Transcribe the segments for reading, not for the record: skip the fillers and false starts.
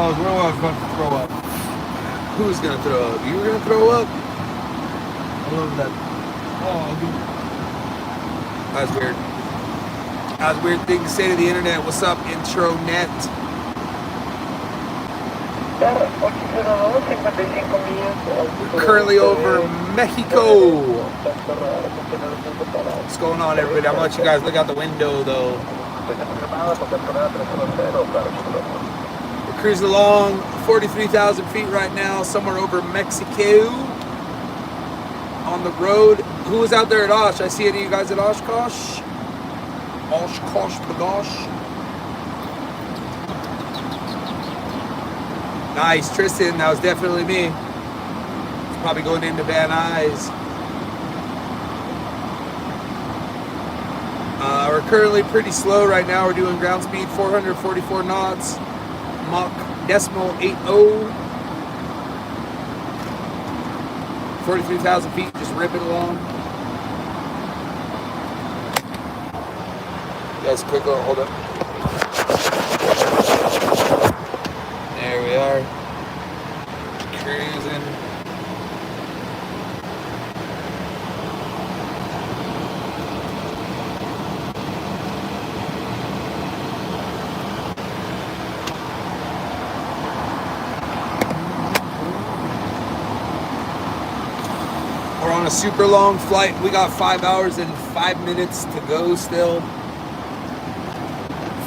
Oh, where I was going to throw up. Who's gonna throw up? You were gonna throw up? I love that. Oh, dude. That's weird. That's a weird thing to say to the internet. What's up, intronet? We're currently over Mexico. What's going on, everybody? I'm gonna let you guys look out the window, though. We're cruising along 43,000 feet right now, somewhere over Mexico. On the road. Who was out there at Osh? I see any of you guys at Oshkosh? Oshkosh, Bagosh. Nice, Tristan. That was definitely me. It's probably going into Van Nuys. We're currently pretty slow right now. We're doing ground speed 444 knots, Mach decimal 80. 43,000 feet, just ripping along. You guys, quick little hold up. There we are. Cruising. We're on a super long flight. We got 5 hours and 5 minutes to go still.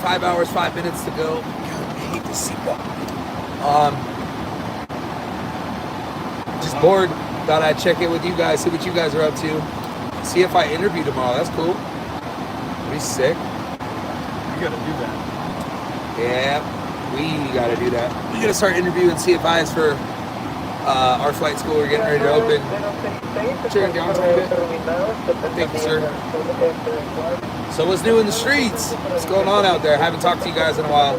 5 hours, 5 minutes to go. God, I hate this seatbelt. Just bored. Thought I'd check in with you guys, see what you guys are up to. See if I interview tomorrow. That's cool. Be sick. You gotta do that. Yeah, we gotta do that. We gotta start interviewing CFIs for our flight school. We're getting ready to open. Turn it down a bit. Thank you, sir. So what's new in the streets? What's going on out there? I haven't talked to you guys in a while.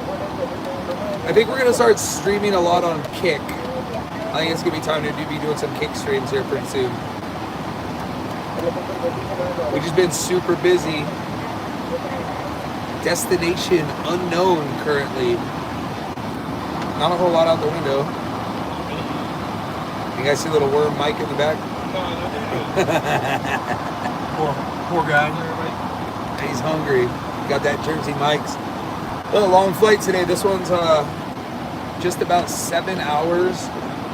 I think we're gonna start streaming a lot on Kick. I think it's gonna be time to be doing some Kick streams here pretty soon. We've just been super busy. Destination unknown currently. Not a whole lot out the window. You guys see a little worm Mike in the back? Poor guy. He's hungry. Got that Jersey Mike's. Well, a long flight today. This one's just about 7 hours.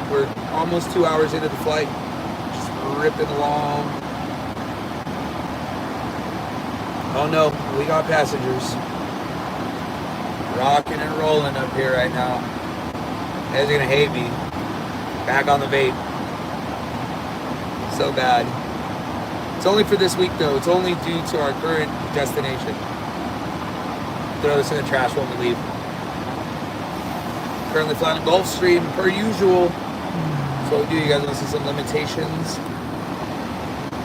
We're almost 2 hours into the flight. Just ripping along. Oh no, we got passengers. Rocking and rolling up here right now. You guys are gonna hate me. Back on the vape. So bad. It's only for this week though. It's only due to our current destination. Throw this in the trash when we leave. Currently flying Gulfstream per usual. So what we do, you guys want to see some limitations?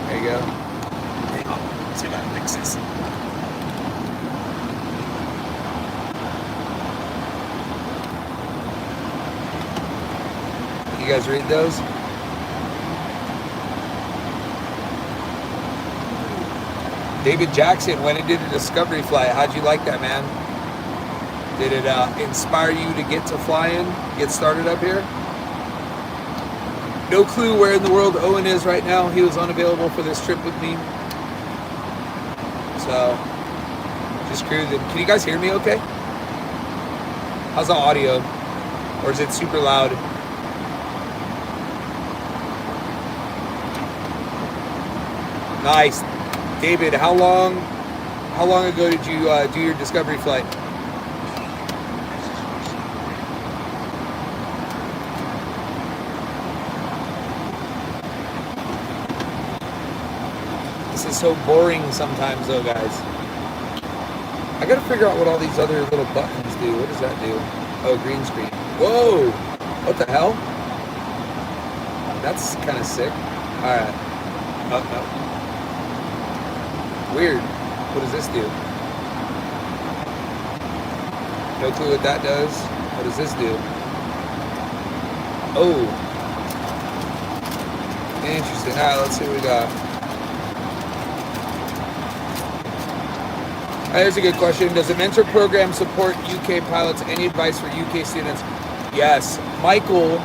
There you go. Hang on. Let's see if I can fix this. You guys read those? David Jackson went and did a discovery flight. How'd you like that, man? Did it inspire you to get to flying, get started up here? No clue where in the world Owen is right now. He was unavailable for this trip with me. So, just cruising. Can you guys hear me okay? How's the audio? Or is it super loud? Nice. David, how long ago did you do your discovery flight? This is so boring sometimes though, guys. I gotta figure out what all these other little buttons do. What does that do? Oh, green screen. Whoa! What the hell? That's kind of sick. Alright. Oh, no. Weird. What does this do? No clue what that does. What does this do? Oh. Interesting. Alright, let's see what we got. Here's a good question. Does the Mentor program support UK pilots? Any advice for UK students? Yes, Michael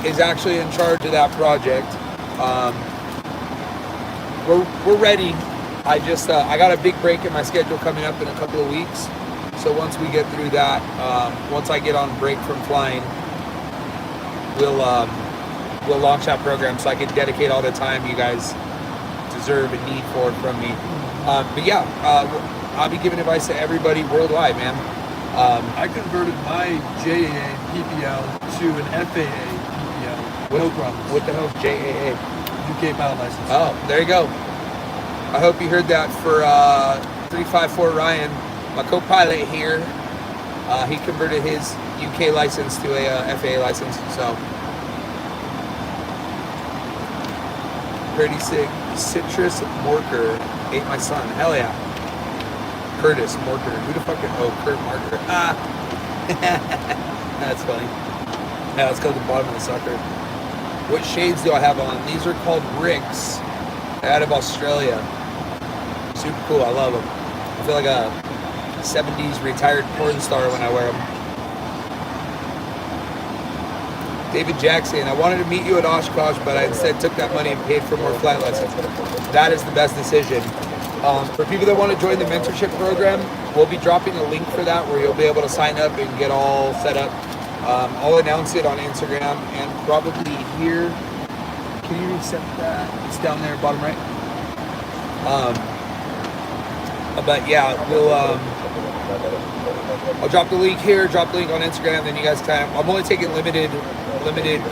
is actually in charge of that project. We're ready. I just I got a big break in my schedule coming up in a couple of weeks. So once we get through that, once I get on break from flying, we'll launch that program so I can dedicate all the time you guys deserve and need for it from me. But yeah, I'll be giving advice to everybody worldwide, man. I converted my JAA PPL to an FAA PPL. No problems. What the hell is JAA? UK pilot license. Oh, there you go. I hope you heard that for 354 Ryan, my co-pilot here. He converted his UK license to a FAA license, so pretty sick. Citrus Morker ate my son. Hell yeah. Curtis Morker. Who the fuck? Oh, Kurt Marker. Ah. That's funny. Yeah, let's go to the bottom of the sucker. What shades do I have on? These are called Ricks. They're out of Australia. Super cool. I love them. I feel like a 70s retired porn star when I wear them. David Jackson, I wanted to meet you at Oshkosh, but I instead took that money and paid for more flight lessons. That is the best decision. For people that want to join the mentorship program, we'll be dropping a link for that where you'll be able to sign up and get all set up. I'll announce it on Instagram and probably here. Can you reset that? It's down there, bottom right. But yeah, we'll. I'll drop the link here, drop the link on Instagram, then you guys can. I'm only taking limited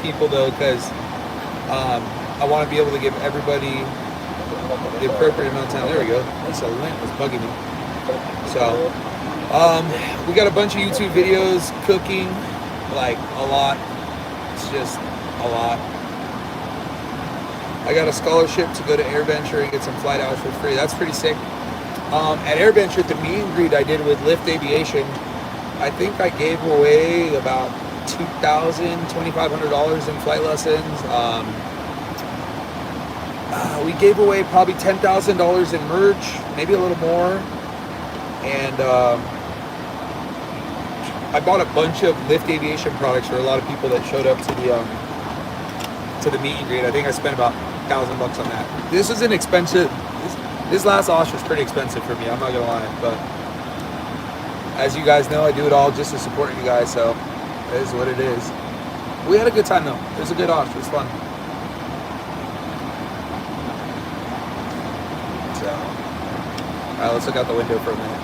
people though, because I want to be able to give everybody the appropriate amount of time. There we go. That's a link was bugging me. So we got a bunch of YouTube videos cooking, like a lot. It's just a lot. I got a scholarship to go to AirVenture and get some flight hours for free. That's pretty sick. At AirVenture, the meet and greet I did with Lyft Aviation, I think I gave away about $2,000, $2,500 in flight lessons. We gave away probably $10,000 in merch, maybe a little more. And I bought a bunch of Lyft Aviation products for a lot of people that showed up to the meet and greet. I think I spent about $1,000 on that. This was an expensive. This last Osh was pretty expensive for me, I'm not gonna lie, but as you guys know, I do it all just to support you guys, so it is what it is. We had a good time though. It was a good Osh, it was fun. So, alright, let's look out the window for a minute.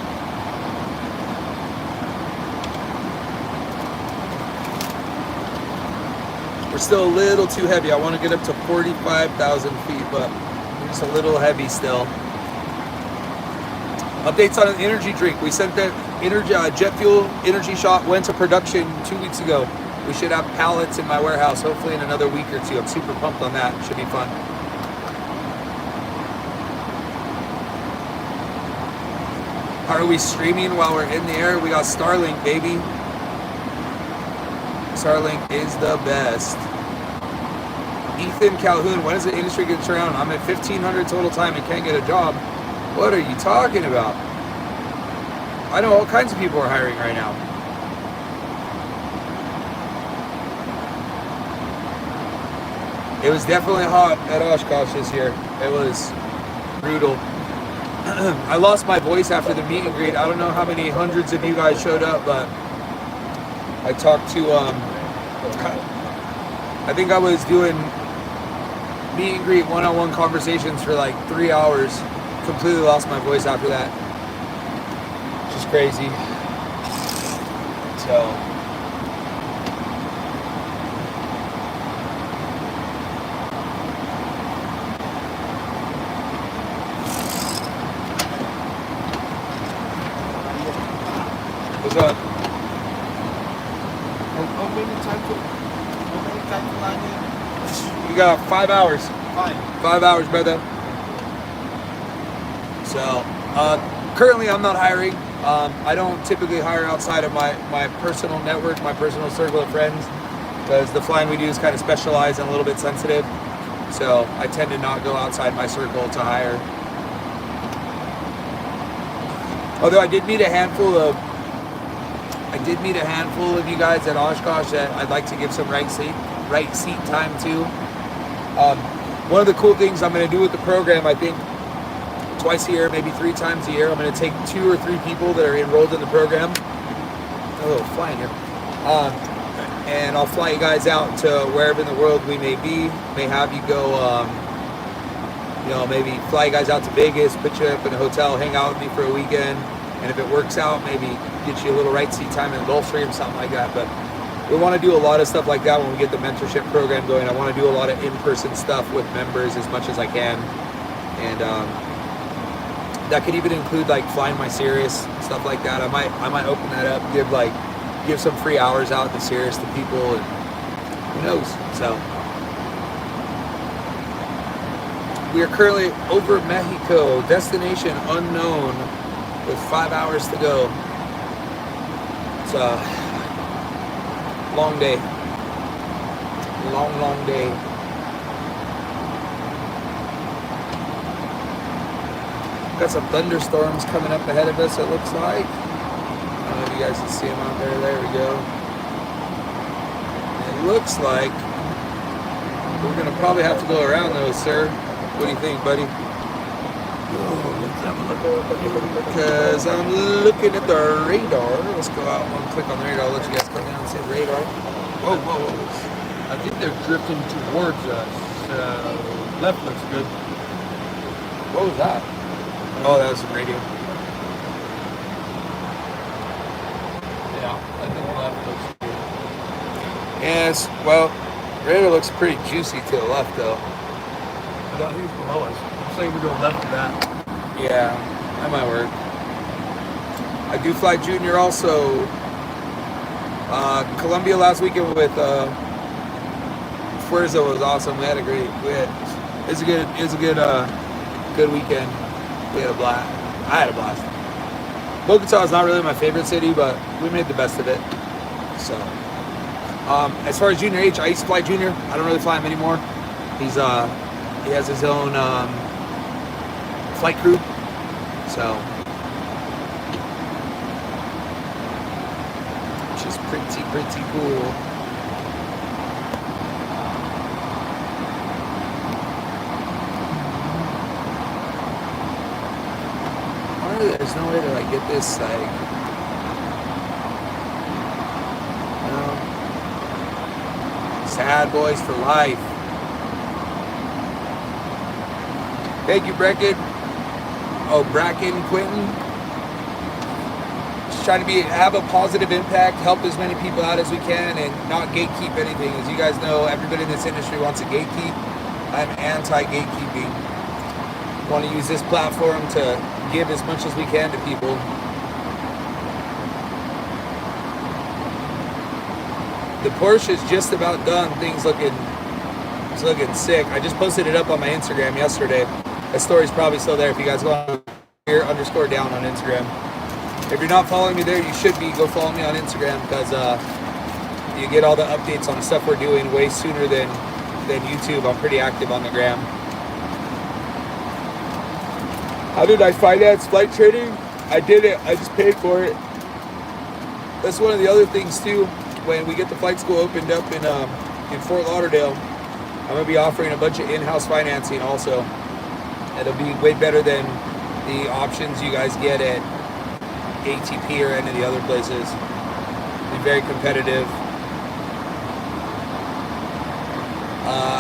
We're still a little too heavy. I want to get up to 45,000 feet, but we're just a little heavy still. Updates on an energy drink. We sent that jet fuel energy shot, went to production 2 weeks ago. We should have pallets in my warehouse, hopefully in another week or two. I'm super pumped on that. It should be fun. Are we streaming while we're in the air? We got Starlink, baby. Starlink is the best. Ethan Calhoun, when is the industry going to turn around? I'm at 1,500 total time and can't get a job. What are you talking about? I know all kinds of people are hiring right now. It was definitely hot at Oshkosh this year. It was brutal. I lost my voice after the meet and greet. I don't know how many hundreds of you guys showed up, but I talked to, I think I was doing meet and greet one-on-one conversations for like 3 hours. Completely lost my voice after that. Just crazy. So what's up? How many time to line in? You got 5 hours. 5 hours, brother. So, currently I'm not hiring. I don't typically hire outside of my personal network, my personal circle of friends, because the flying we do is kind of specialized and a little bit sensitive. So I tend to not go outside my circle to hire. Although I did meet a handful of I did meet a handful of you guys at Oshkosh that I'd like to give some right seat time to. One of the cool things I'm going to do with the program, I think twice a year, maybe 3 times a year, I'm going to take 2 or 3 people that are enrolled in the program. Oh, flying here. And I'll fly you guys out to wherever in the world we may be. May have you go, maybe fly you guys out to Vegas, put you up in a hotel, hang out with me for a weekend. And if it works out, maybe get you a little right seat time in Gulfstream, something like that. But we want to do a lot of stuff like that when we get the mentorship program going. I want to do a lot of in-person stuff with members as much as I can. And that could even include like flying my Cirrus, stuff like that. I might open that up, give some free hours out in the Cirrus to people, and who knows. So we are currently over Mexico, destination unknown, with 5 hours to go. It's a long day. Long day. Got some thunderstorms coming up ahead of us, it looks like. I don't know if you guys can see them out there. There we go. It looks like we're going to probably have to go around those, sir. What do you think, buddy? Let's have a look. Because I'm looking at the radar. Let's go out and click on the radar. I'll let you guys come down and see the radar. Whoa. I think they're drifting towards us. Left looks good. What was that? Oh, that was some radio. Yeah, I think left looks good. Yes, well, radar looks pretty juicy to the left, though. I thought he was below us. I'm saying we're going left of that. Yeah, that might work. I do fly junior also. Colombia last weekend with Fuerza was awesome. We had a great. It's a good weekend. We had a blast. I had a blast. Bogota is not really my favorite city, but we made the best of it. So, as far as Junior H, I used to fly Junior. I don't really fly him anymore. He has his own flight crew. So, which is pretty cool. There's no way to like get this like, sad boys for life. Thank you, Bracken. Quentin. Just trying to have a positive impact, help as many people out as we can, and not gatekeep anything. As you guys know, everybody in this industry wants to gatekeep. I'm anti-gatekeeping. Want to use this platform to give as much as we can to people. The Porsche is just about done. It's looking sick. I just posted it up on my Instagram yesterday. That story's probably still there if you guys go on here _down on Instagram. If you're not following me there, you should be. Go follow me on Instagram, because you get all the updates on the stuff we're doing way sooner than YouTube. I'm pretty active on the gram. How did I finance flight training? I did it. I just paid for it. That's one of the other things too. When we get the flight school opened up in Fort Lauderdale, I'm gonna be offering a bunch of in-house financing also. It'll be way better than the options you guys get at ATP or any of the other places. It'll be very competitive.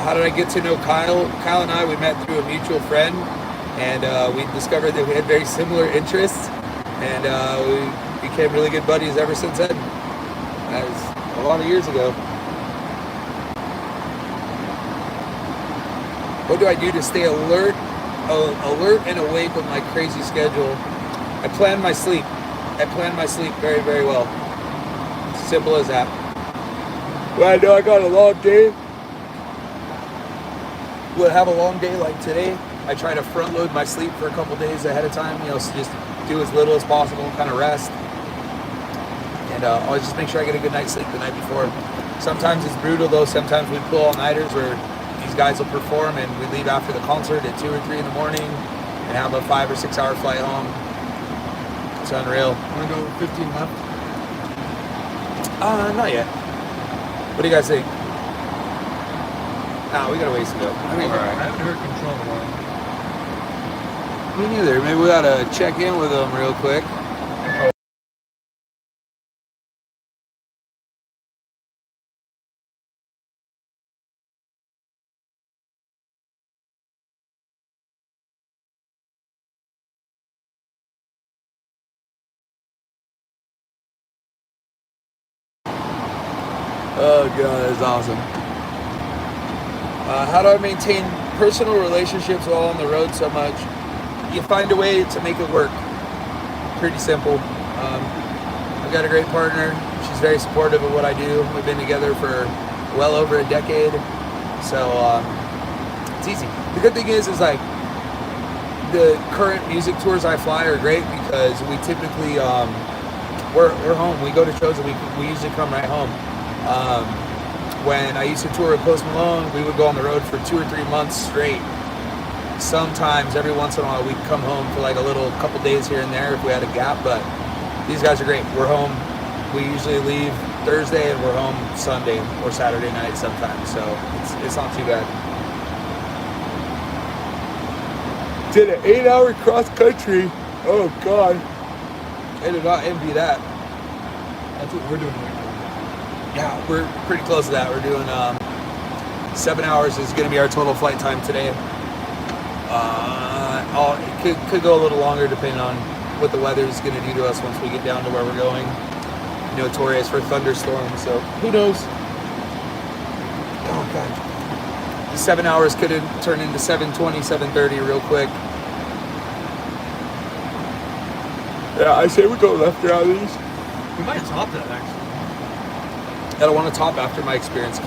How did I get to know Kyle? Kyle and I, we met through a mutual friend. And we discovered that we had very similar interests, and we became really good buddies ever since then. That was a lot of years ago. What do I do to stay alert and awake with my crazy schedule? I plan my sleep. Very, very well. Simple as that. Well, I know I got a long day. We'll have a long day like today. I try to front load my sleep for a couple days ahead of time, so just do as little as possible, kind of rest. And always just make sure I get a good night's sleep the night before. Sometimes it's brutal though. Sometimes we pull all-nighters where these guys will perform and we leave after the concert at 2 or 3 in the morning and have a 5 or 6 hour flight home. It's unreal. I'm gonna go 15 left. Not yet. What do you guys think? Nah, we got a ways to go. I think we're I alright. haven't heard control in a while. Me neither. Maybe we ought to check in with them real quick. Oh god, that's awesome. How do I maintain personal relationships while on the road so much? You find a way to make it work. Pretty simple. I've got a great partner. She's very supportive of what I do. We've been together for well over a decade. So it's easy. The good thing is like the current music tours I fly are great because we typically we're home. We go to shows and we usually come right home. When I used to tour with Post Malone, we would go on the road for 2 or 3 months straight. Sometimes every once in a while we'd come home for like a couple days here and there if we had a gap, but these guys are great. We're home. We usually leave Thursday and we're home Sunday or Saturday night sometimes, so it's not too bad. Did an 8-hour cross country. Oh god. I did not envy that. That's what we're doing right now. Yeah, we're pretty close to that. We're doing 7 hours is going to be our total flight time today. It could go a little longer depending on what the weather is going to do to us once we get down to where we're going. Notorious for thunderstorms, so who knows? Oh god. The 7 hours could turn into 7:20, 7:30 real quick. Yeah, I say we go left around these. We might top that actually. I don't want to top after my experience a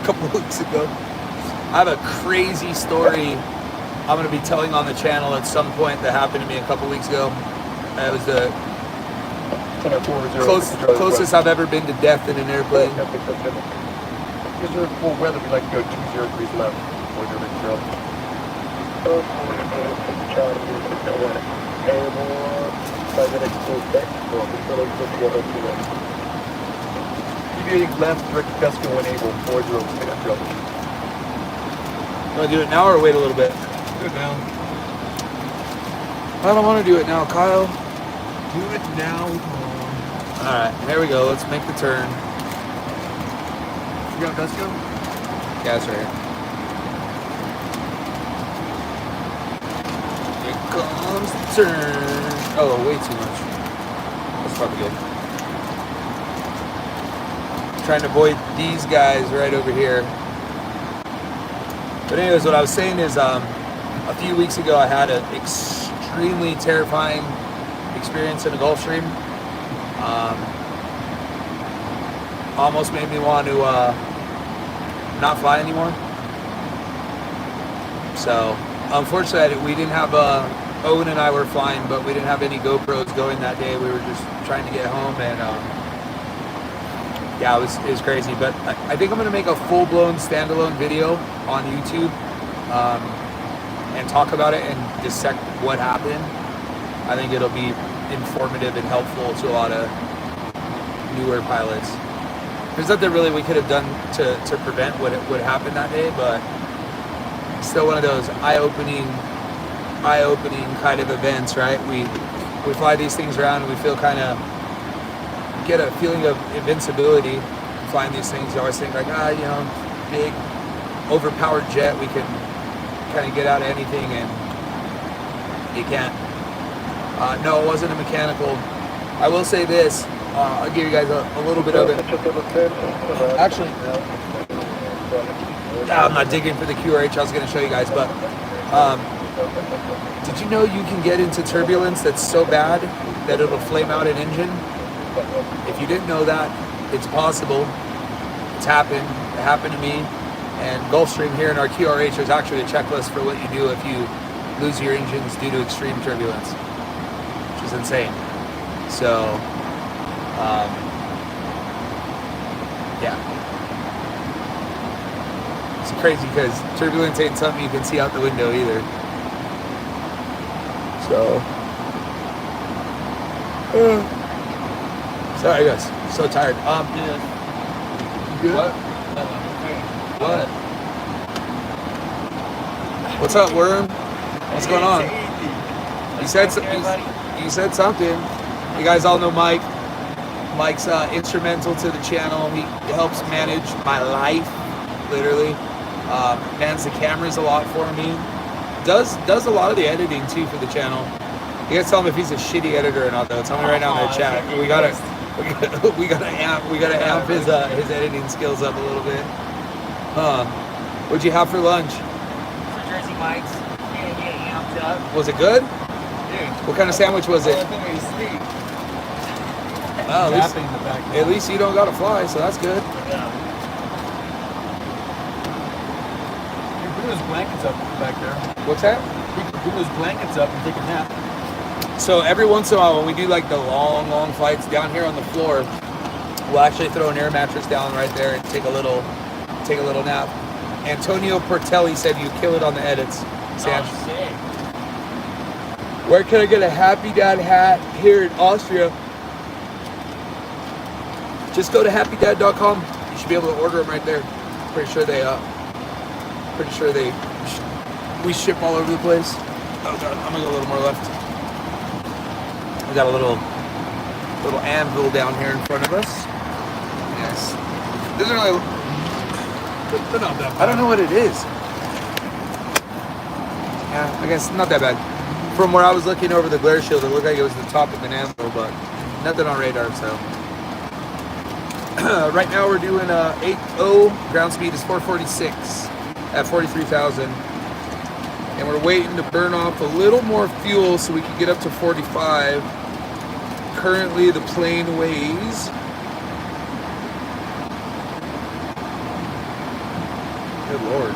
couple weeks ago. I have a crazy story I'm going to be telling on the channel at some point that happened to me a couple weeks ago. It was the closest I've ever been to death in an airplane. Because you're full weather, we like to go 20 degrees left before you're ready to go. Deviating left, direct gust going able, 40 control. Want to do it now or wait a little bit? Do it now. I don't want to do it now, Kyle. Do it now. Alright, here we go. Let's make the turn. You got Vesco? Gas right here. Here comes the turn. Oh, way too much. That's probably good. Trying to avoid these guys right over here. But anyways, what I was saying is a few weeks ago I had an extremely terrifying experience in a Gulfstream. Almost made me want to not fly anymore. So unfortunately we didn't have Owen and I were flying, but we didn't have any GoPros going that day. We were just trying to get home, and yeah, it was crazy. But I think I'm gonna make a full-blown standalone video on YouTube and talk about it and dissect what happened. I think it'll be informative and helpful to a lot of newer pilots. There's nothing really we could have done to prevent what happened that day, but still one of those eye-opening kind of events, right? We fly these things around and we feel get a feeling of invincibility flying these things. You always think like, big, overpowered jet, we can kind of get out of anything, and you can't. No, it wasn't a mechanical. I will say this, I'll give you guys a little bit of it. Actually, I'm not digging for the QRH, I was going to show you guys, but did you know you can get into turbulence that's so bad that it'll flame out an engine? If you didn't know that, it's possible. It's happened. It happened to me. And Gulfstream here in our QRH, there's actually a checklist for what you do if you lose your engines due to extreme turbulence, which is insane. So, yeah. It's crazy because turbulence ain't something you can see out the window either. So, Sorry guys, so tired. Good? What? What? What's up, Worm? What's going on? You said something. You guys all know Mike. Mike's instrumental to the channel. He helps manage my life, literally. Mans the cameras a lot for me. Does a lot of the editing too for the channel. You guys tell him if he's a shitty editor or not, though. Tell me right now in the chat. We gotta amp his editing skills up a little bit. What'd you have for lunch? For Jersey Mike's, getting amped up. Was it good? Dude. What kind of sandwich was it? Well, at least you don't gotta fly, so that's good. Yeah. You bring those blankets up back there. What's that? You can bring those blankets up and take a nap. So every once in a while when we do like the long flights down here on the floor, we'll actually throw an air mattress down right there and take a little nap. Antonio Portelli said you kill it on the edits. Sam. Oh, sick. Where can I get a Happy Dad hat here in Austria? Just go to happydad.com. You should be able to order them right there. Pretty sure we ship all over the place. Oh god, I'm gonna go a little more left. We got a little anvil down here in front of us. Yes. This is really. They're not that bad. I don't know what it is. Yeah, I guess not that bad. From where I was looking over the glare shield, it looked like it was the top of an anvil, but nothing on radar. So right now we're doing 8.0. Ground speed is 446 at 43,000. And we're waiting to burn off a little more fuel so we can get up to 45. Currently the plane weighs, good lord,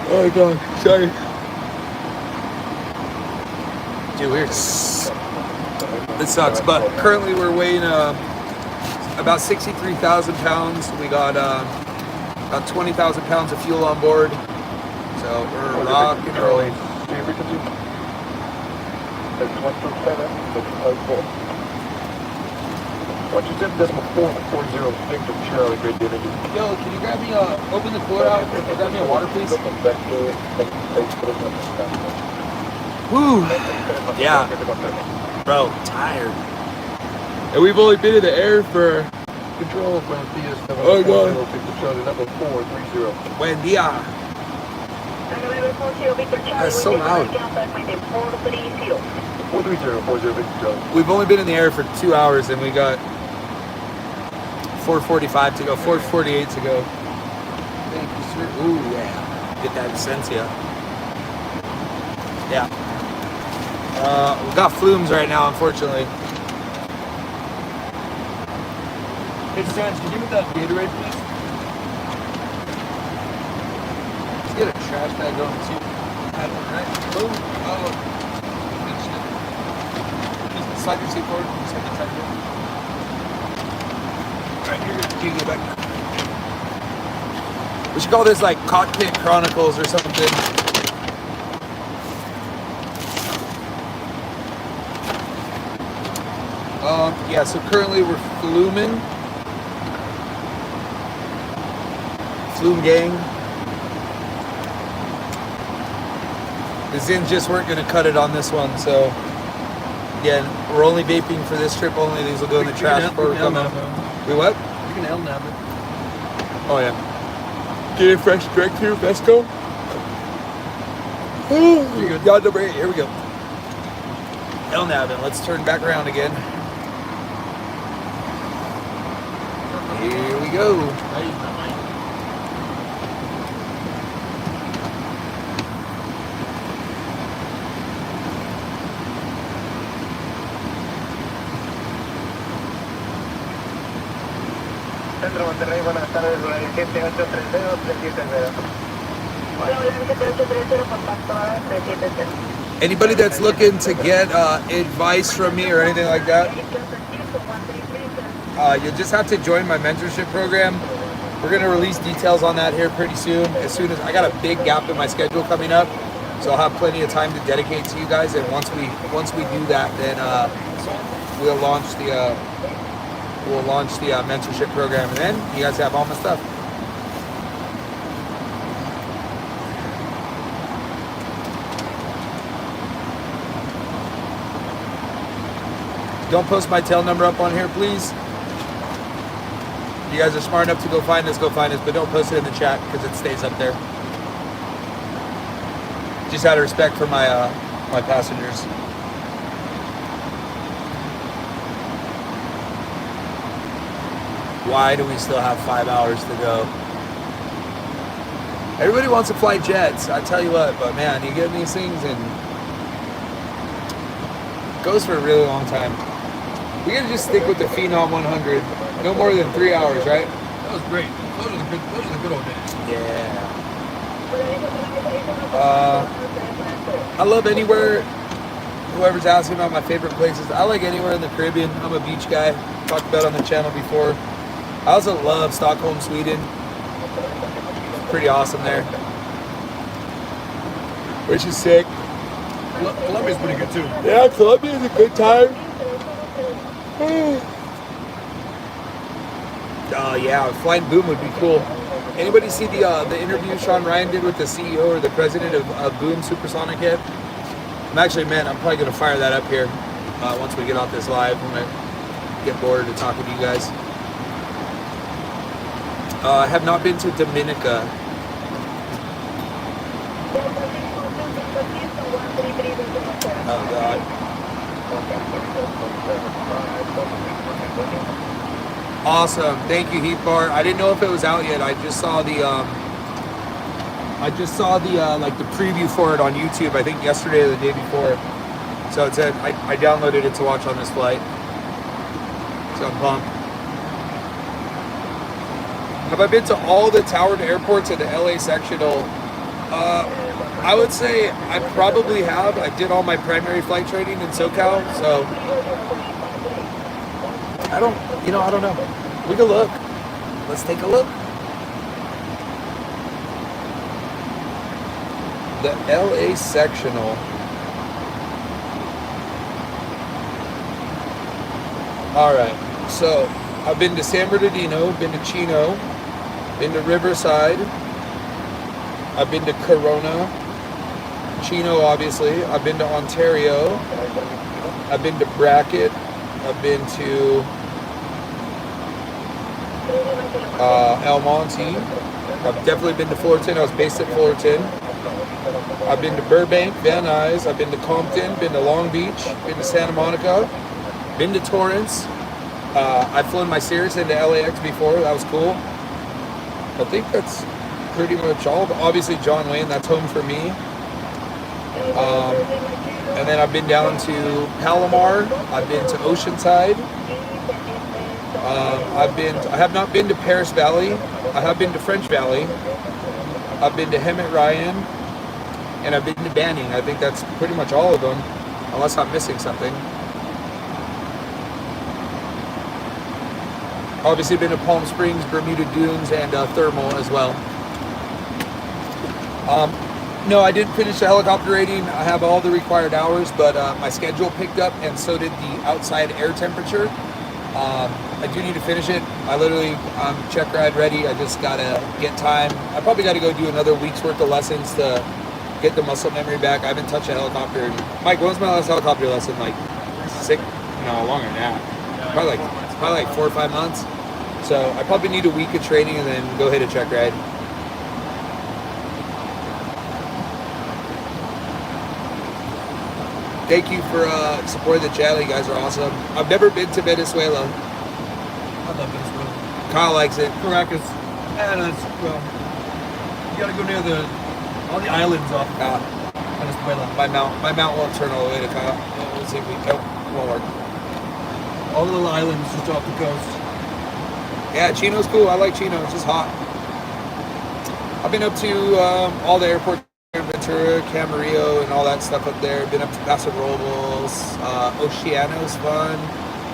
oh god, sorry. Dude, it sucks, but currently we're weighing about 63,000 pounds. We got about 20,000 pounds of fuel on board. So we're rock and rolling. What's your 7.440 Victor Charlie, great dinner. Yo, can you grab me open the cooler out? Grab me a water, please. Woo! Yeah. Bro, tired. And we've only been in the air for... Control from PS Oh, God. Victor Charlie, number 430. Buen dia. That's so loud. 430 Victor Charlie. We've only been in the air for 2 hours and we got 4:45 to go, 4:48 to go. Thank you, sir. Ooh, yeah. Get that Essentia. Yeah. We got flumes right now, unfortunately. Hey, Sans, can you give me that Gatorade, please? Let's get a trash bag going too. Right? Boom. Oh. Just slide your seat forward. Just hit the trash bag. Alright, you can go back. We should call this like Cockpit Chronicles or something. Yeah, so currently we're fluming. Flume gang. The Zins just weren't going to cut it on this one, so again, we're only vaping for this trip only. These will go in the trash before we come out. We what? You can LNAV it. Oh yeah. Get it fresh direct here, let's go. You good? Yacht number 8, here we go. LNAV it, let's turn back around again. Here we go. Centro Monterrey, buenas tardes, la 17830, Anybody that's looking to get advice from me or anything like that, you'll just have to join my mentorship program. We're gonna release details on that here pretty soon. As soon as I got a big gap in my schedule coming up, So I'll have plenty of time to dedicate to you guys. And once we do that, then we'll launch the mentorship program, and then you guys have all my stuff. Don't post my tail number up on here, please. You guys are smart enough to go find us, but don't post it in the chat because it stays up there. Just out of respect for my my passengers. Why do we still have 5 hours to go? Everybody wants to fly jets, I tell you what, but man, you get these things and it goes for a really long time. We gotta just stick with the Phenom 100. No more than 3 hours, right? That was great. Those are the good old days. Yeah. I love anywhere. Whoever's asking about my favorite places, I like anywhere in the Caribbean. I'm a beach guy. Talked about on the channel before. I also love Stockholm, Sweden. Pretty awesome there. Which is sick. Colombia's pretty good too. Yeah, Colombia's a good time. Yeah, flying boom would be cool. Anybody see the interview Sean Ryan did with the CEO or the president of Boom Supersonic yet? I'm probably gonna fire that up here once we get off this live. I'm gonna get bored of talking to you guys. I have not been to Dominica. Oh God. Awesome, thank you, Heath Bar. I didn't know if it was out yet. I just saw the like the preview for it on YouTube. I think yesterday or the day before. So it said I downloaded it to watch on this flight. So I'm pumped. Have I been to all the towered airports of the LA sectional? I would say I probably have. I did all my primary flight training in SoCal, so I don't know. We can look. Let's take a look. The LA sectional. All right. So I've been to San Bernardino, been to Chino, been to Riverside. I've been to Corona, Chino, obviously. I've been to Ontario. I've been to Brackett. I've been to El Monte. I've definitely been to Fullerton. I was based at Fullerton. I've been to Burbank, Van Nuys. I've been to Compton, been to Long Beach, been to Santa Monica, been to Torrance. I've flown my Cirrus into LAX before. That was cool. I think that's pretty much all. Obviously, John Wayne, that's home for me. And then I've been down to Palomar. I've been to Oceanside. I have not been to Paris Valley. I have been to French Valley. I've been to Hemet Ryan. And I've been to Banning. I think that's pretty much all of them, unless I'm missing something. Obviously been to Palm Springs, Bermuda Dunes, and Thermal as well. No, I didn't finish the helicopter rating. I have all the required hours, but my schedule picked up, and so did the outside air temperature. I do need to finish it. I'm check ride ready. I just gotta get time. I probably gotta go do another week's worth of lessons to get the muscle memory back. I haven't touched a helicopter. Mike, when was my last helicopter lesson? Like longer than that. Probably like 4 or 5 months. So I probably need a week of training and then go hit a check ride. Thank you for supporting the channel. You guys are awesome. I've never been to Venezuela. I love Venezuela. Kyle likes it. Caracas. And you gotta go near all the islands off Venezuela. My mount won't turn all the way to Kyle. Let's see if it won't work. All the little islands just off the coast. Yeah, Chino's cool. I like Chino. It's just hot. I've been up to all the airports, Ventura, Camarillo, and all that stuff up there. Been up to Paso Robles. Oceano's fun.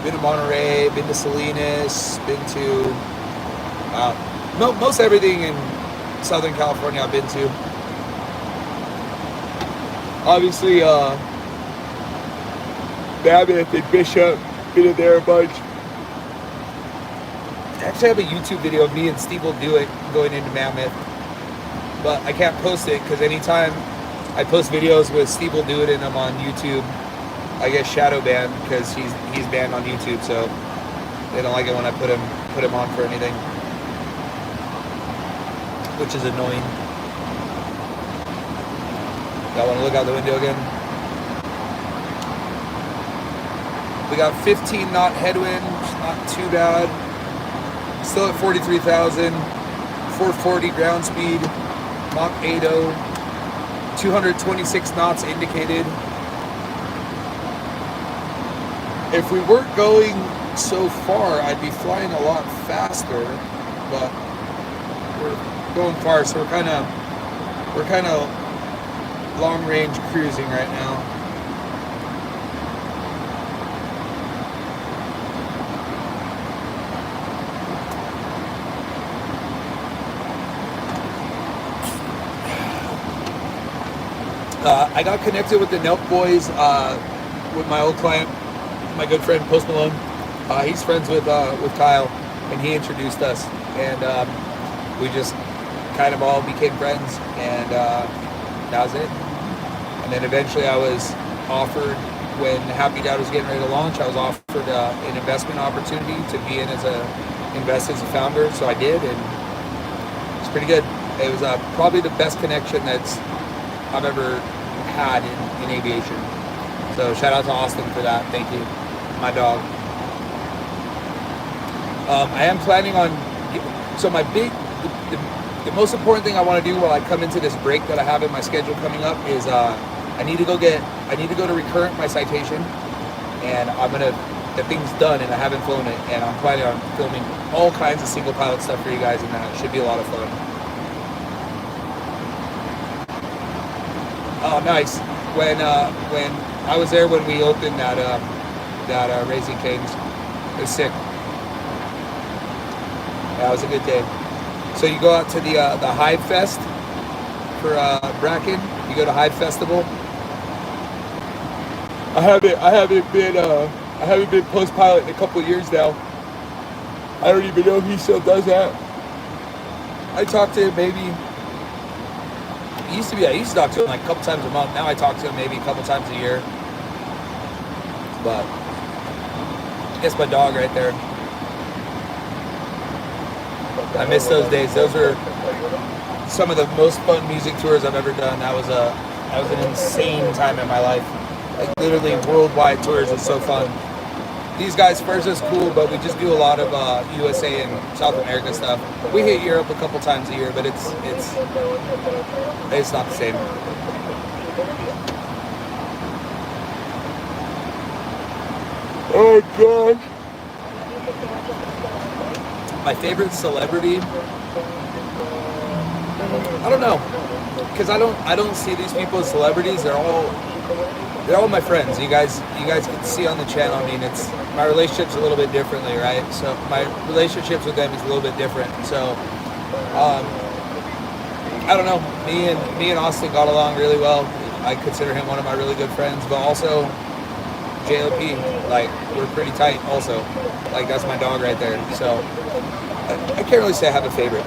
Been to Monterey. Been to Salinas. Been to most everything in Southern California I've been to. Obviously, Mammoth and Bishop, been in there a bunch. I actually have a YouTube video of me and Steve will do it going into Mammoth, but I can't post it because anytime I post videos with Steve will do it and I'm on YouTube, I get shadow banned because he's banned on YouTube, so they don't like it when I put him on for anything, which is annoying. Y'all want to look out the window again? We got 15 knot headwind, not too bad. Still at 43,000, 440 ground speed, Mach 80, 226 knots indicated. If we weren't going so far, I'd be flying a lot faster, but we're going far, so we're kind of long range cruising right now. I got connected with the Nelk boys with my old client, my good friend Post Malone. He's friends with Kyle, and he introduced us, and we just kind of all became friends, and that was it. And then eventually I was offered, when Happy Dad was getting ready to launch, I was offered an investment opportunity to be in invest as a founder, so I did, and it's pretty good. It was probably the best connection I've ever had in aviation. So shout out to Austin for that. Thank you, my dog. I am planning on, so the most important thing I want to do while I come into this break that I have in my schedule coming up is I need to go to recurrent my citation, and the thing's done and I haven't flown it, and I'm planning on filming all kinds of single pilot stuff for you guys, and that should be a lot of fun. Oh, nice. When I was there when we opened that Raising Cane's, it was sick. That was a good day. So you go out to the Hive Fest for Bracken. You go to Hive Festival. I haven't been post pilot in a couple of years now. I don't even know if he still does that. I talked to him maybe. I used to talk to him like a couple times a month. Now I talk to him maybe a couple times a year. But it's my dog right there. I miss those days. Those were some of the most fun music tours I've ever done. That was an insane time in my life. Like literally worldwide tours is so fun. These guys first is cool, but we just do a lot of USA and South America stuff. We hit Europe a couple times a year, but it's not the same. Oh God! My favorite celebrity? I don't know, because I don't see these people as celebrities. They're all my friends. You guys can see on the channel. I mean, it's my relationship's a little bit differently, right? So my relationships with them is a little bit different. So I don't know. Me and Austin got along really well. I consider him one of my really good friends, but also JLP, like we're pretty tight. Also, like that's my dog right there. So I can't really say I have a favorite.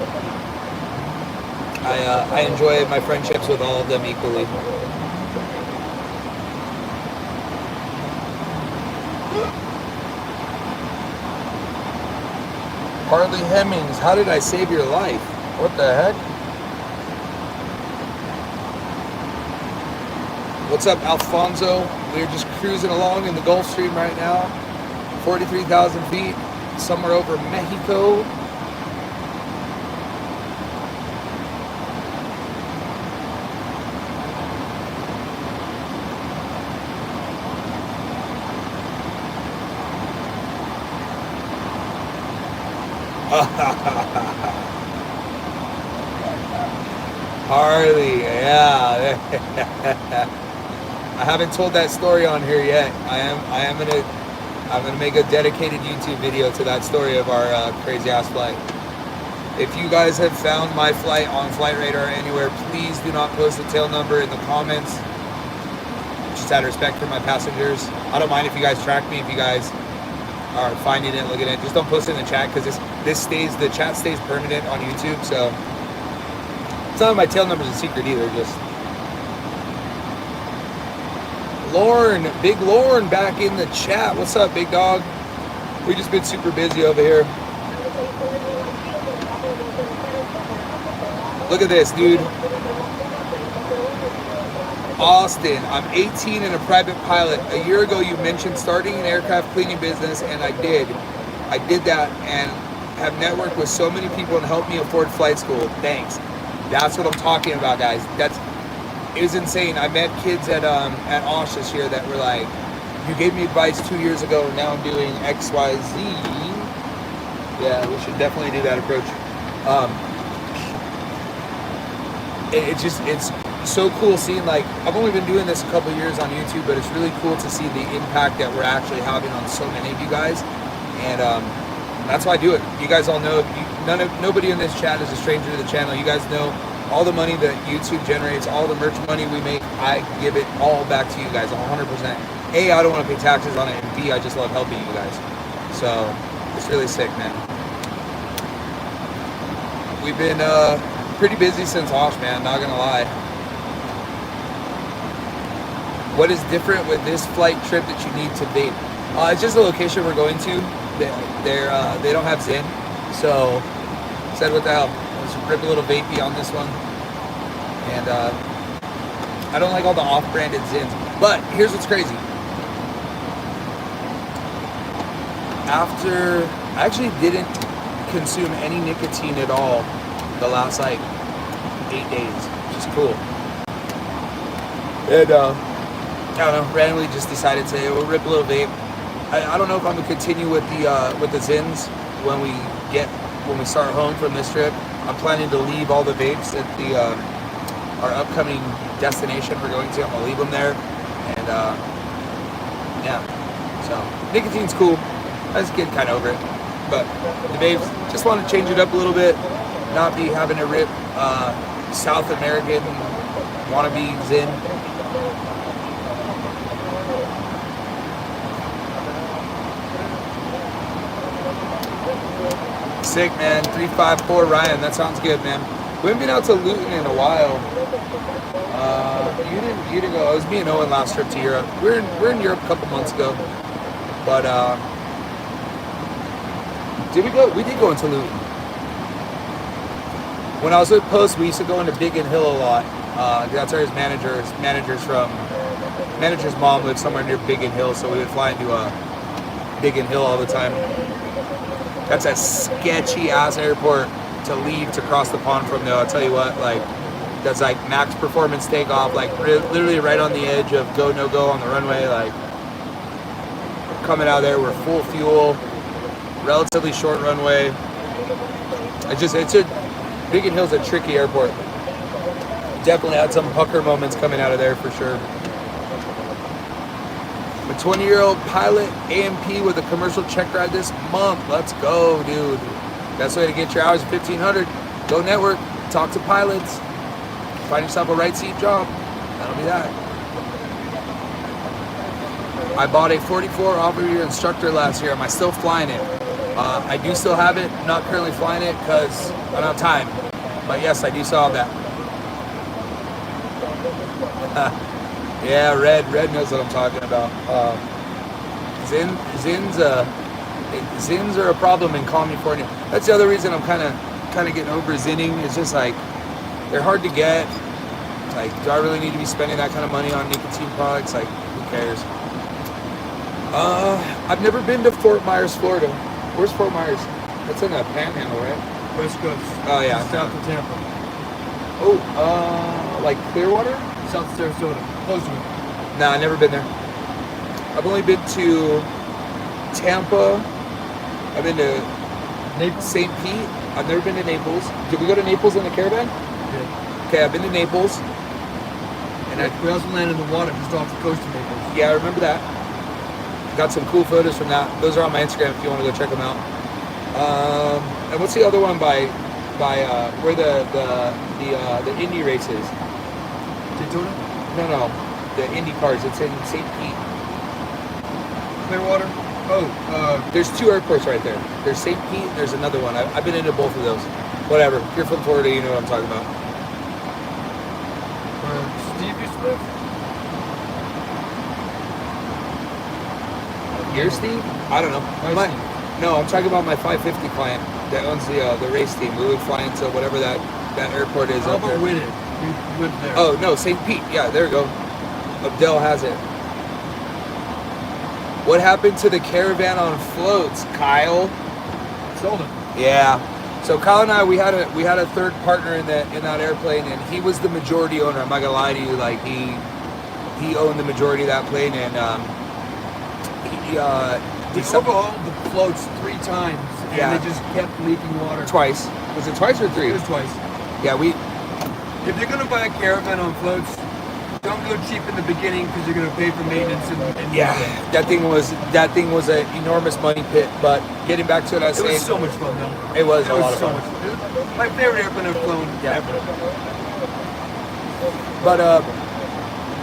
I enjoy my friendships with all of them equally. Harley Hemmings, how did I save your life? What the heck? What's up, Alfonso? We're just cruising along in the Gulfstream right now. 43,000 feet, somewhere over Mexico. Harley, yeah. I haven't told that story on here yet. I'm gonna make a dedicated YouTube video to that story of our crazy ass flight. If you guys have found my flight on Flight Radar anywhere, please do not post the tail number in the comments. just out of respect for my passengers. I don't mind if you guys track me, if you guys are finding it, looking at it. Just don't post it in the chat, because the chat stays permanent on YouTube. So it's not like my tail number's a secret either. Just Lauren, big Lauren back in the chat. What's up, big dog? We just been super busy over here. Look at this, dude. Austin, I'm 18 and a private pilot. A year ago, you mentioned starting an aircraft cleaning business, and I did. I did that and have networked with so many people and helped me afford flight school. Thanks. That's what I'm talking about, guys. It was insane. I met kids at Osh this year that were like, you gave me advice 2 years ago, and now I'm doing X, Y, Z. Yeah, we should definitely do that approach. It's so cool seeing, like, I've only been doing this a couple years on YouTube, but it's really cool to see the impact that we're actually having on so many of you guys. And that's why I do it. You guys all know, nobody in this chat is a stranger to the channel. You guys know all the money that YouTube generates, all the merch money we make, I give it all back to you guys, 100%. A, I don't want to pay taxes on it, and B, I just love helping you guys. So it's really sick, man. We've been pretty busy since Osh, man, not gonna lie. What is different with this flight trip that you need to vape? It's just the location we're going to. They don't have Zyn, so said what the hell. Let's rip a little vapey on this one. And I don't like all the off-branded Zyns. But here's what's crazy. I actually didn't consume any nicotine at all the last like 8 days, which is cool. And I don't know, randomly just decided to say, we'll rip a little vape. I don't know if I'm gonna continue with the Zyns when we start home from this trip. I'm planning to leave all the vapes at our upcoming destination we're going to. I'm gonna leave them there, and yeah. So nicotine's cool. I was getting kind of over it, but the vapes, just want to change it up a little bit, not be having to rip South American wannabe Zyn. Sick, man. 354 Ryan, that sounds good, man. We haven't been out to Luton in a while. You didn't go. It was me and Owen last trip to Europe. We're in Europe a couple months ago, but did we go? We did go into Luton. When I was with Post, we used to go into Biggin Hill a lot. That's where his manager's mom lived somewhere near Biggin Hill, so we would fly into Biggin Hill all the time. That's a sketchy ass airport to leave to cross the pond from, though. I'll tell you what, like, that's like max performance takeoff, like literally right on the edge of go, no go on the runway. Like, coming out of there, we're full fuel, relatively short runway. Biggin Hill's a tricky airport. Definitely had some pucker moments coming out of there for sure. A 20-year-old pilot AMP with a commercial check ride this month. Let's go, dude. Best way to get your hours at 1,500. Go network. Talk to pilots. Find yourself a right seat job. That'll be that. I bought a 44 off of your instructor last year. Am I still flying it? I do still have it. I'm not currently flying it because I don't have time. But yes, I do still have that. Yeah, Red knows what I'm talking about. Zins are a problem in California. That's the other reason I'm kind of getting over zinning. It's just like they're hard to get. It's like, do I really need to be spending that kind of money on nicotine products? Like, who cares? I've never been to Fort Myers, Florida. Where's Fort Myers? That's in the Panhandle, right? West Coast. Oh yeah, South of Tampa. Oh, like Clearwater? South of Sarasota. Close to it. Nah, I've never been there. I've only been to Tampa. I've been to Naples. St. Pete. I've never been to Naples. Did we go to Naples in the Caravan? Yeah. Okay, I've been to Naples. And We also landed in the water just off the coast of Naples. yeah, I remember that. Got some cool photos from that. Those are on my Instagram if you want to go check them out. And what's the other one by where the Indy race is? Daytona? No. the Indy cars. It's in St. Pete. Clearwater. Oh, There's 2 airports right there. There's St. Pete. And there's another one. I've been into both of those. Whatever. If you're from Florida, you know what I'm talking about. where Steve used to live. Your Steve? I don't know. My No, I'm talking about my 550 client that owns the race team. We would fly into whatever that airport is How up there. about Whitted? We lived there. Oh no, St. Pete. Yeah, there we go. Abdel has it. What happened to the Caravan on floats, Kyle? Sold it. Yeah. So Kyle and I, we had a third partner in that airplane, and he was the majority owner. I'm not gonna lie to you, like he owned the majority of that plane, and We overhauled the floats 3 times, and Yeah. they just kept leaking water. twice. Was it twice or 3? It was twice. Yeah, If you're gonna buy a Caravan on floats, don't go cheap in the beginning because you're gonna pay for maintenance and yeah, that thing was an enormous money pit. But getting back to what I was It was saying, so much fun though. it was a lot of so fun. much. It was my favorite airplane I've flown Yeah. ever. But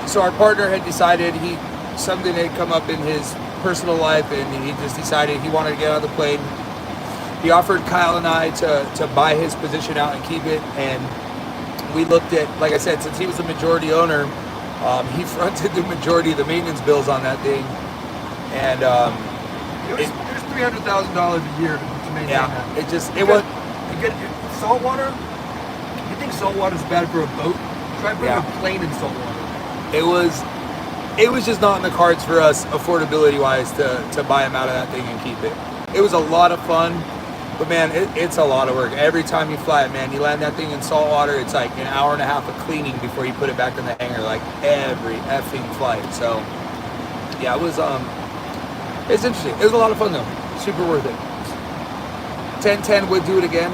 so our partner had decided something had come up in his personal life, and he just decided he wanted to get on the plane. He offered Kyle and I to buy his position out and keep it, and we looked at, like I said, since he was the majority owner, he fronted the majority of the maintenance bills on that thing, and It was $300,000 a year to maintain yeah, that. it was. You get saltwater. You think saltwater is bad for a boat? Try putting Yeah. a plane in saltwater. It was just not in the cards for us, affordability wise, to buy him out of that thing and keep it. It was a lot of fun, but man, it's a lot of work. Every time you fly it, man, you land that thing in salt water, it's like an hour and a half of cleaning before you put it back in the hangar, like every effing flight. So yeah, it's interesting. It was a lot of fun though. Super worth it. 10-10 would do it again.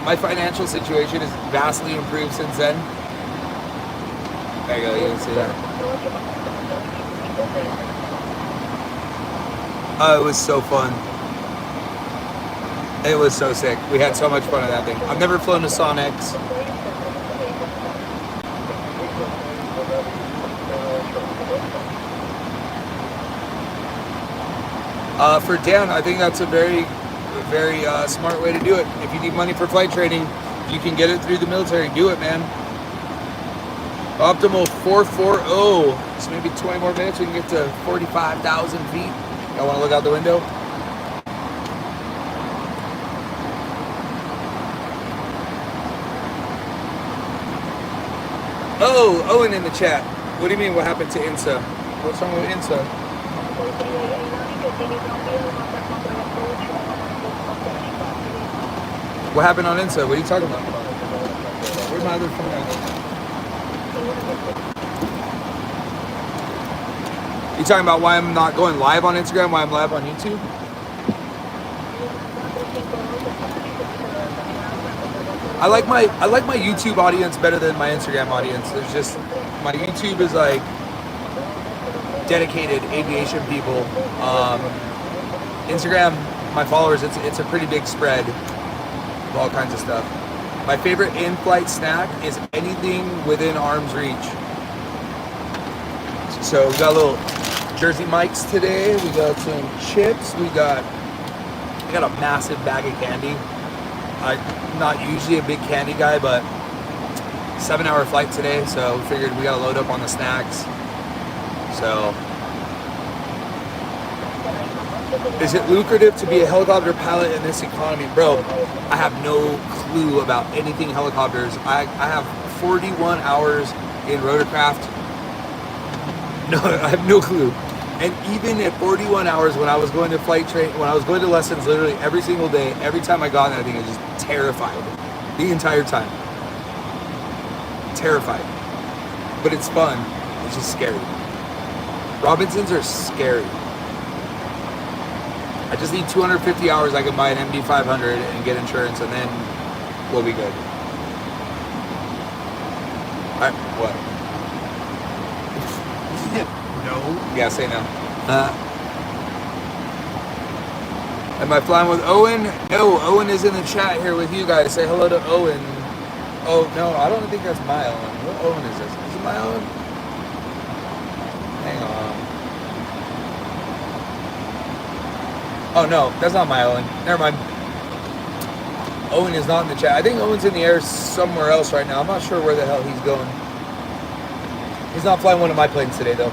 My financial situation has vastly improved since then. There you go, you can see that. Oh, it was so fun. It was so sick. We had so much fun on that thing. I've never flown a Sonex. For Dan, I think that's a very smart way to do it. If you need money for flight training, you can get it through the military. Do it, man. Optimal 440. So maybe 20 more minutes, we can get to 45,000 feet. Y'all want to look out the window? Oh, Owen in the chat. What do you mean, what happened to INSA? What's wrong with INSA? What happened on INSA? What are you talking about? Where's my other phone at? You talking about why I'm not going live on Instagram, why I'm live on YouTube? I like my YouTube audience better than my Instagram audience. There's just, my YouTube is like dedicated aviation people. Instagram, my followers, it's a pretty big spread of all kinds of stuff. My favorite in-flight snack is anything within arm's reach. So we got a little Jersey Mike's today. We got some chips. I got a massive bag of candy. I'm not usually a big candy guy, but 7-hour flight today, so we figured we gotta load up on the snacks. So, is it lucrative to be a helicopter pilot in this economy? Bro, I have no clue about anything helicopters. I have 41 hours in rotorcraft. No, I have no clue. And even at 41 hours, when I was going to flight train, when I was going to lessons literally every single day, every time I got in that thing, I was just terrified. The entire time. Terrified. But it's fun. It's just scary. Robinsons are scary. I just need 250 hours. I can buy an MD500 and get insurance, and then we'll be good. What? No. Yeah, say no. Am I flying with Owen? No, Owen is in the chat here with you guys. Say hello to Owen. Oh, no, I don't think that's my Owen. What Owen is this? Is it my Owen? Oh no, that's not my Owen. Never mind. Owen is not in the chat. I think Owen's in the air somewhere else right now. I'm not sure where the hell he's going. He's not flying one of my planes today though.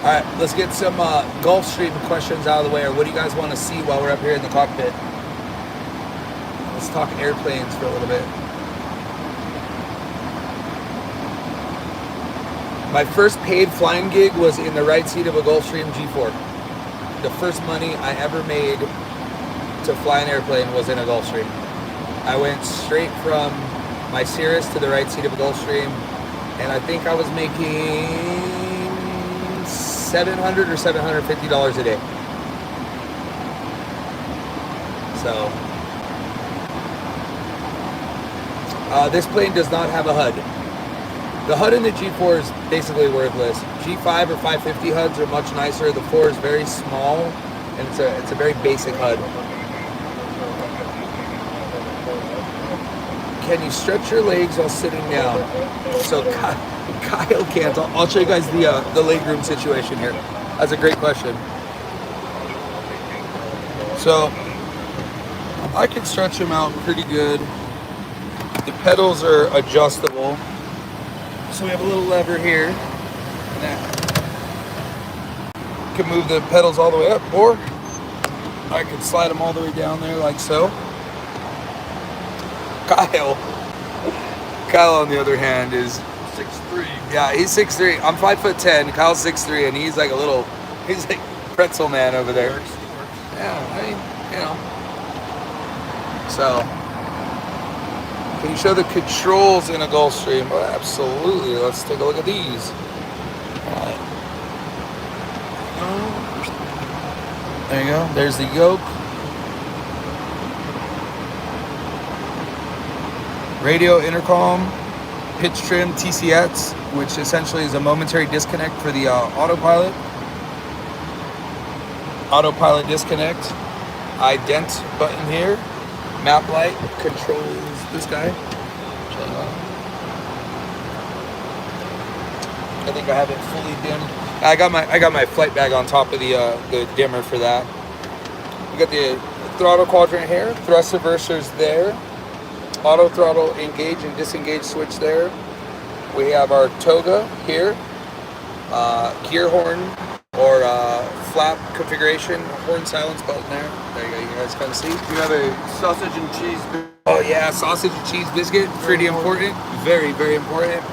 Alright, let's get some Gulfstream questions out of the way, or what do you guys want to see while we're up here in the cockpit? Let's talk airplanes for a little bit. My first paid flying gig was in the right seat of a Gulfstream G4. The first money I ever made to fly an airplane was in a Gulfstream. I went straight from my Cirrus to the right seat of a Gulfstream, and I think I was making $700 or $750 a day. So, this plane does not have a HUD. The HUD in the G4 is basically worthless. G5 or 550 HUDs are much nicer. The 4 is very small, and it's a very basic HUD. Can you stretch your legs while sitting down? So Kyle can't. I'll show you guys the leg room situation here. That's a great question. So I can stretch them out pretty good. The pedals are adjustable. So we have a little lever here. And I can move the pedals all the way up, or I can slide them all the way down there like so. Kyle on the other hand is 6'3". Yeah, he's 6'3". I'm 5'10". Kyle's 6'3", and he's like he's like pretzel man over there. Works. Yeah, I mean, you know. So, can you show the controls in a Gulfstream? Well, absolutely. Let's take a look at these. All right. There you go. There's the yoke. Radio, intercom, pitch trim, TCX, which essentially is a momentary disconnect for the autopilot. Autopilot disconnect. Ident button here. Map light controls this guy. I think I have it fully dimmed. I got my flight bag on top of the dimmer for that. We got the throttle quadrant here. Thrust reversers there. Auto throttle engage and disengage switch there. We have our toga here, gear horn or flap configuration, horn silence button there. There you go, you guys kind of see. You have a sausage and cheese. Oh yeah, sausage and cheese biscuit, pretty important, very, very important.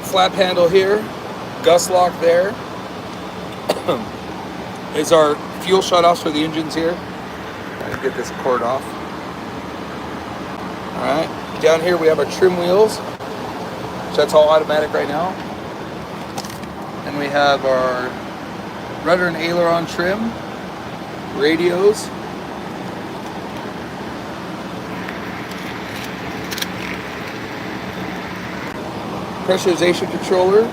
Flap handle here, gust lock there. Is our fuel shutoffs for the engines here. Try to get this cord off. Alright, down here we have our trim wheels, so that's all automatic right now. And we have our rudder and aileron trim, radios, pressurization controller.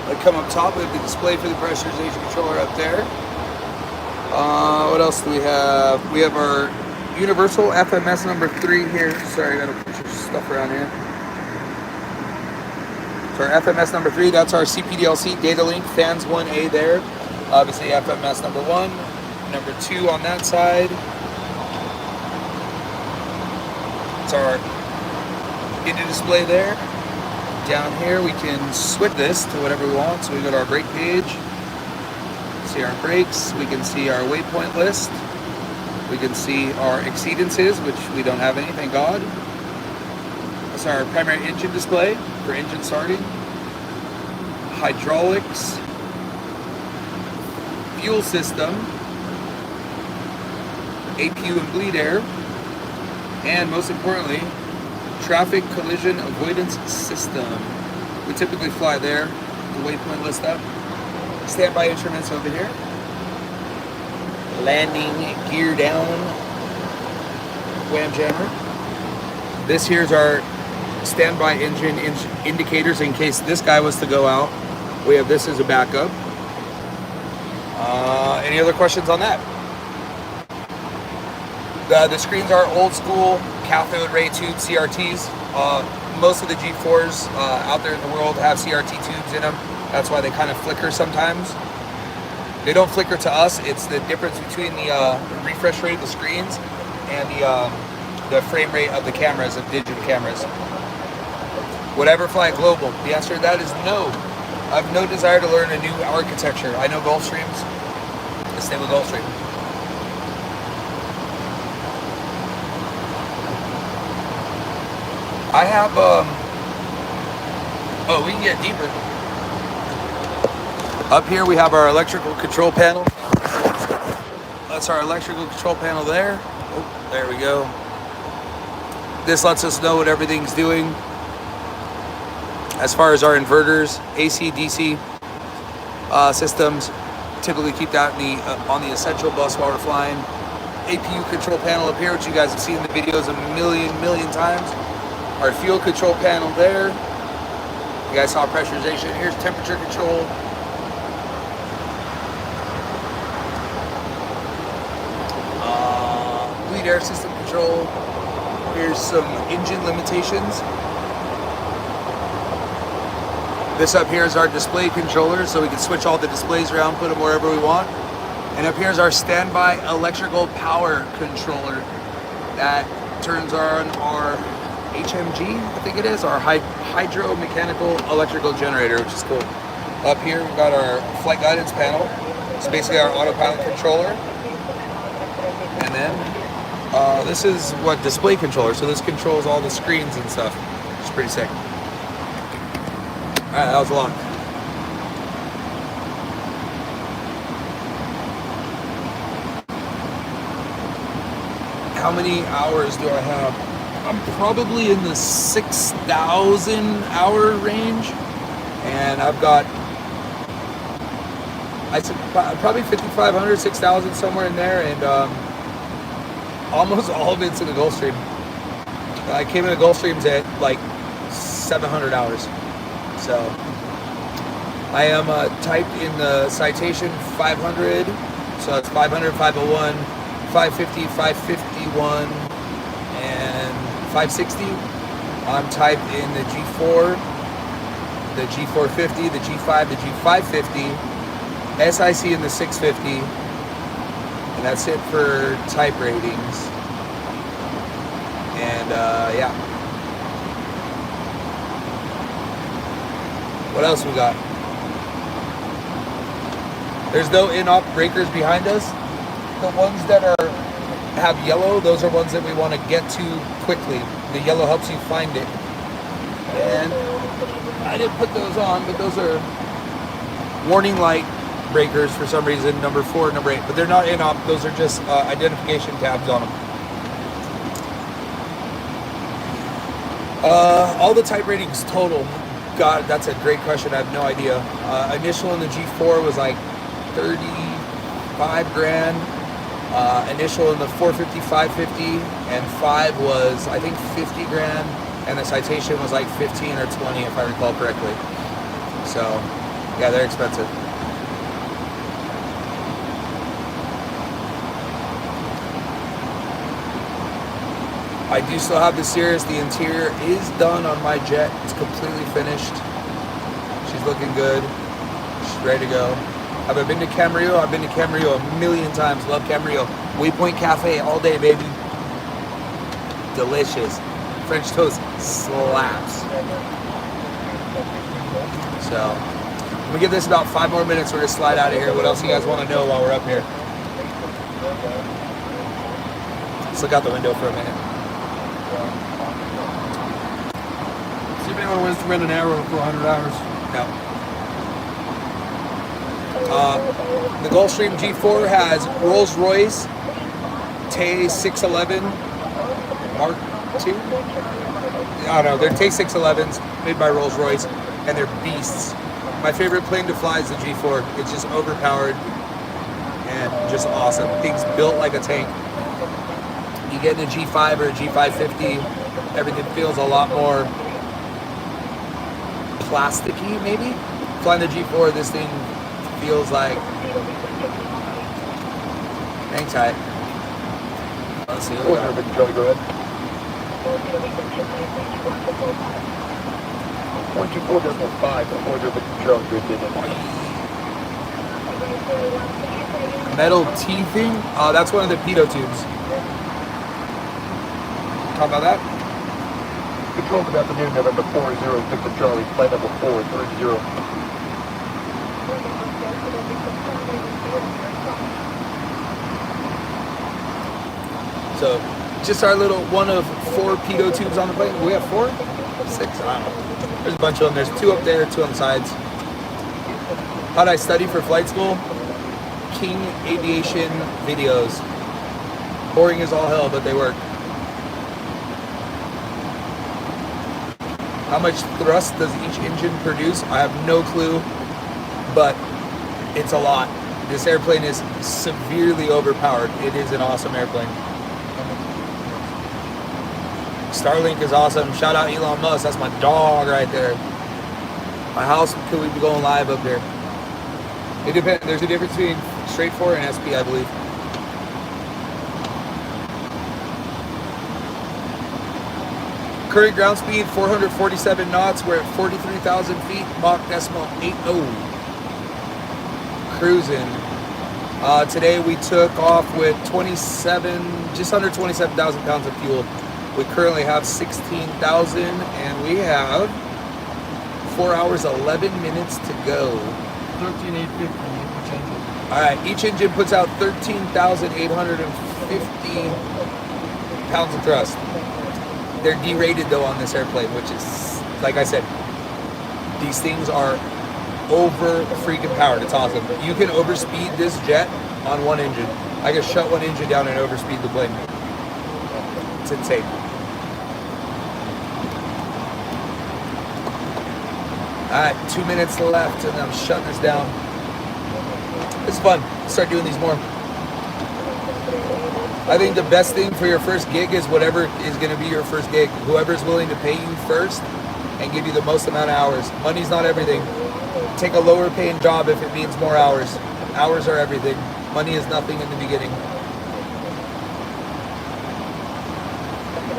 I come up top, we have the display for the pressurization controller up there. What else do we have? We have our universal FMS number 3 here. Sorry, I gotta push your stuff around here. So our FMS number 3, that's our CPDLC data link, fans 1A there. Obviously FMS number 1, number 2 on that side. It's our engine display there. Down here we can switch this to whatever we want. So we go to our brake page, see our brakes, we can see our waypoint list. We can see our exceedances, which we don't have any, thank God. That's our primary engine display for engine starting. Hydraulics. Fuel system. APU and bleed air. And most importantly, traffic collision avoidance system. We typically fly there, the waypoint list up. Standby instruments over here. Landing gear down, wham jammer. This here's our standby engine indicators in case this guy was to go out. We have this as a backup. Any other questions on that? The screens are old school cathode ray tube CRTs. Most of the G4s out there in the world have CRT tubes in them. That's why they kind of flicker sometimes. They don't flicker to us. It's the difference between the refresh rate of the screens and the frame rate of the cameras, of digital cameras. Would I ever fly a global? The answer to that is no. I have no desire to learn a new architecture. I know Gulfstreams. Let's stay with Gulfstream. I have, oh, we can get deeper. Up here we have our electrical control panel. That's our electrical control panel there. Oh, there we go. This lets us know what everything's doing. As far as our inverters, AC, DC systems, typically keep that in on the essential bus while we're flying. APU control panel up here, which you guys have seen in the videos a million times. Our fuel control panel there. You guys saw pressurization. Here's temperature control. Bleed air system control. Here's some engine limitations. This up here is our display controller, so we can switch all the displays around, put them wherever we want. And up here is our standby electrical power controller that turns on our HMG, I think it is, our hydro-mechanical electrical generator, which is cool. Up here we've got our flight guidance panel. It's basically our autopilot controller. And then this is what display controller, so this controls all the screens and stuff. It's pretty sick. Alright, that was long. How many hours do I have? I'm probably in the 6,000 hour range, and I've got, I'd say probably 5,500, 6,000, somewhere in there, and almost all of it's in the Gulfstream. I came into Gulfstreams at like 700 hours. So I am typed in the citation 500, so it's 500, 501, 550, 551, and 560. I'm typed in the G4, the G450, the G5, the G550, SIC in the 650, and that's it for type ratings. And yeah. What else we got? There's no in-op breakers behind us. The ones that have yellow, those are ones that we want to get to quickly. The yellow helps you find it. And I didn't put those on, but those are warning light breakers for some reason, number 4, number 8. But they're not in-op, those are just identification tabs on them. All the type ratings total. God, that's a great question. I have no idea. Initial in the G4 was like 35 grand. Initial in the 450, 550, and 5 was, I think, 50 grand. And the citation was like 15 or 20, if I recall correctly. So, yeah, they're expensive. I do still have the Cirrus. The interior is done on my jet. It's completely finished. She's looking good. She's ready to go. Have I been to Camarillo? I've been to Camarillo a million times. Love Camarillo. Waypoint Cafe all day, baby. Delicious. French toast slaps. So, I'm gonna give this about 5 more minutes. We're gonna slide out of here. What else you guys want to know while we're up here? Let's look out the window for a minute. See if anyone wants to rent an Arrow for 100 hours. No. The Gulfstream G4 has Rolls-Royce Tay 611 Mark II. I don't know, they're Tay 611s made by Rolls-Royce, and they're beasts. My favorite plane to fly is the G4. It's just overpowered and just awesome. Thing's built like a tank. You get in a G5 or a G550, everything feels a lot more plasticky, maybe. Flying the G4, this thing feels like, hang tight. Let's see. Go ahead. 124.5 before the Charlie Grid did it. Metal teething? That's one of the pitot tubes. Talk about that? Control good afternoon, November 40, Victor Charlie, flight number 430. So, just our little one of 4 pitot tubes on the plane. We have 4? 6? I don't know. There's a bunch of them. There's 2 up there, 2 on the sides. How'd I study for flight school? King Aviation videos. Boring as all hell, but they work. How much thrust does each engine produce? I have no clue, but it's a lot. This airplane is severely overpowered. It is an awesome airplane. Starlink is awesome. Shout out Elon Musk. That's my dog right there. My house, could we be going live up there? It depends. There's a difference between straight 4 and SP, I believe. Current ground speed 447 knots. We're at 43,000 feet. Mach decimal 80. Cruising. Today we took off with just under 27,000 pounds of fuel. We currently have 16,000, and we have 4 hours 11 minutes to go. 13,850 each engine. All right, each engine puts out 13,850 pounds of thrust. They're derated though on this airplane, which is, like I said, these things are over freaking powered. It's awesome. You can overspeed this jet on one engine. I can shut one engine down and overspeed the plane. It's insane. All right, 2 minutes left, and I'm shutting this down. It's fun. Start doing these more. I think the best thing for your first gig is whatever is going to be your first gig. Whoever's willing to pay you first and give you the most amount of hours. Money's not everything. Take a lower paying job if it means more hours. Hours are everything. Money is nothing in the beginning.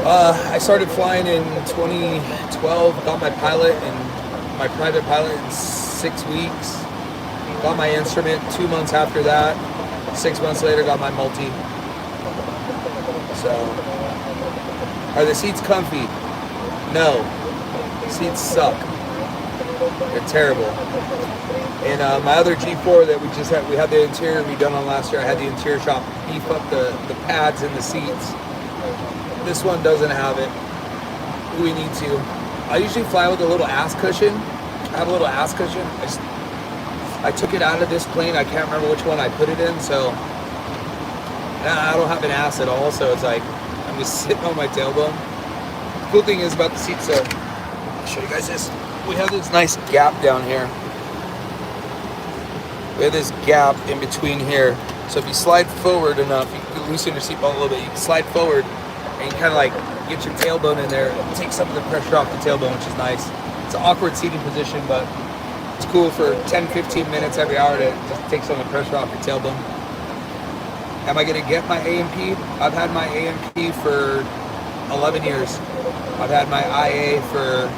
I started flying in 2012, got my pilot and my private pilot in 6 weeks. Got my instrument 2 months after that. 6 months later, got my multi. So, are the seats comfy? No. Seats suck. They're terrible. And my other G4 that we had the interior redone on last year. I had the interior shop beef up the pads and the seats. This one doesn't have it. We need to. I usually fly with a little ass cushion. I have a little ass cushion. I took it out of this plane. I can't remember which one I put it in, so I don't have an ass at all, so it's like I'm just sitting on my tailbone. The cool thing is about the seats, I'll show you guys this. We have this nice gap down here. We have this gap in between here. So if you slide forward enough, you can loosen your seatbelt a little bit. You can slide forward and you kind of like get your tailbone in there and take some of the pressure off the tailbone, which is nice. It's an awkward seating position, but it's cool for 10-15 minutes every hour to just take some of the pressure off your tailbone. Am I going to get my A&P? I've had my A&P for 11 years. I've had my IA for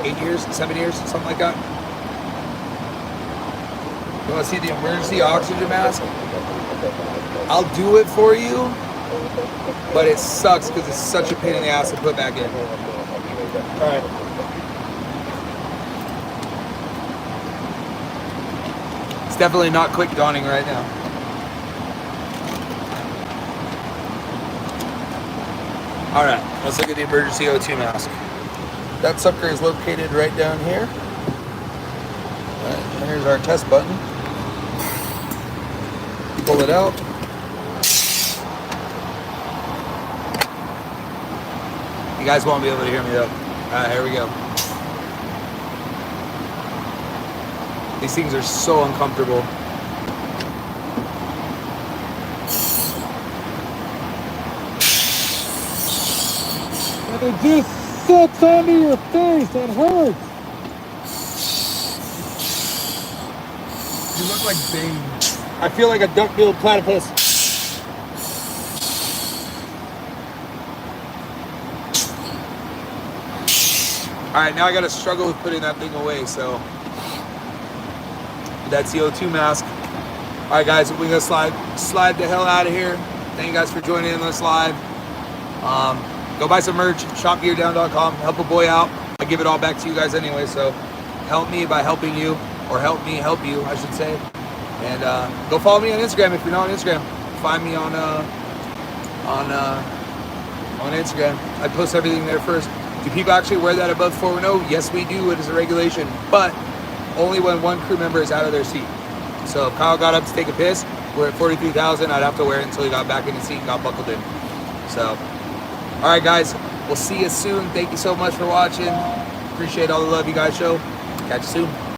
8 years, 7 years, something like that. You want to see the emergency oxygen mask? I'll do it for you, but it sucks because it's such a pain in the ass to put back in. All right. It's definitely not quick dawning right now. All right, let's look at the emergency O2 mask. That sucker is located right down here. All right, and here's our test button. Pull it out. You guys won't be able to hear me though. All right, here we go. These things are so uncomfortable. It just sucks onto your face. It hurts. You look like Bane. I feel like a duck-billed platypus. All right, now I gotta struggle with putting that thing away. So that's the O2 mask. All right, guys, we're gonna slide the hell out of here. Thank you guys for joining in this live. Go buy some merch, shopgeardown.com. Help a boy out. I give it all back to you guys anyway, so help me by helping you, or help me help you, I should say. And go follow me on Instagram if you're not on Instagram. Find me on Instagram. I post everything there first. Do people actually wear that above 410? Yes, we do. It is a regulation, but only when one crew member is out of their seat. So if Kyle got up to take a piss, we're at 43,000. I'd have to wear it until he got back in the seat and got buckled in. So, all right, guys, we'll see you soon. Thank you so much for watching. Appreciate all the love you guys show. Catch you soon.